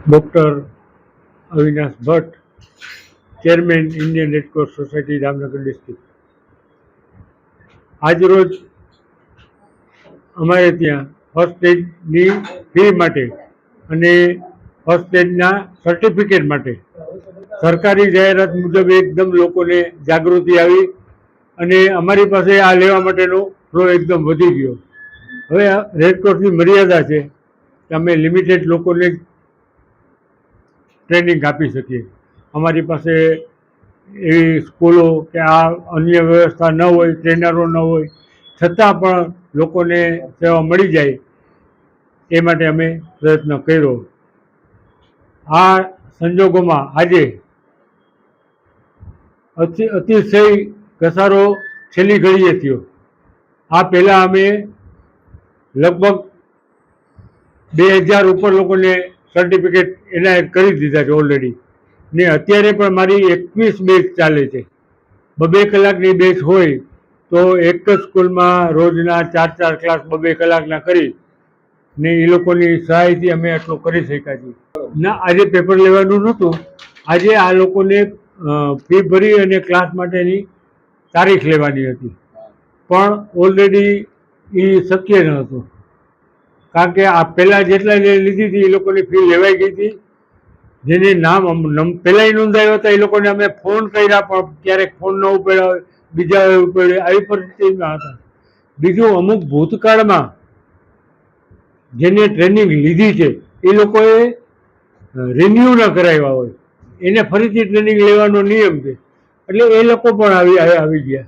Doctor Avinash Bhatt, chairman Indian Red Cross society Jamnagar district. આજરોજ અમારે ત્યાં ફર્સ્ટ એડની ફી માટે અને ફર્સ્ટ એડના સર્ટિફિકેટ માટે સરકારી જાહેરાત મુજબ એકદમ લોકોને જાગૃતિ આવી અને અમારી પાસે આ લેવા માટેનો ફ્લો એકદમ વધી ગયો. હવે રેડક્રોસની મર્યાદા છે કે અમે લિમિટેડ લોકોને ટ્રેનિંગ આપી શકીએ. અમારી પાસે એવી સ્કૂલો કે આ અન્ય વ્યવસ્થા ન હોય, ટ્રેનરો ન હોય, છતાં પણ લોકોને સેવા મળી જાય એ માટે અમે પ્રયત્ન કર્યો. આ સંજોગોમાં આજે અતિશય ઘસારો છેલ્લી ઘડીએ થયો. આ પહેલાં અમે લગભગ 2000 ઉપર લોકોને સર્ટિફિકેટ એનાયત કરી દીધા છે ઓલરેડી. ને અત્યારે પણ મારી 21 બેચ ચાલે છે. 2-2 કલાકની બેચ હોય તો એક જ સ્કૂલમાં રોજના 4 ક્લાસ 2-2 કલાકના કરી ને એ લોકોની સહાયથી અમે આટલું કરી શક્યા છીએ. ના, આજે પેપર લેવાનું નહોતું. આજે આ લોકોને ફી ભરી અને ક્લાસ માટેની તારીખ લેવાની હતી, પણ ઓલરેડી એ શક્ય ન હતું. કારણ કે આ પહેલાં જેટલા લીધી હતી એ લોકોની ફી લેવાઈ ગઈ હતી. જેને નામ પહેલાંય નોંધાવ્યા હતા એ લોકોને અમે ફોન કર્યા, પણ ક્યારેક ફોન ન ઉપાડ્યા હોય, બીજા ઉપાડ્યા, આવી પરિસ્થિતિમાં હતા. બીજું, અમુક ભૂતકાળમાં જેને ટ્રેનિંગ લીધી છે એ લોકોએ રિન્યૂ ન કરાવ્યા હોય, એને ફરીથી ટ્રેનિંગ લેવાનો નિયમ છે. એટલે એ લોકો પણ આવી ગયા.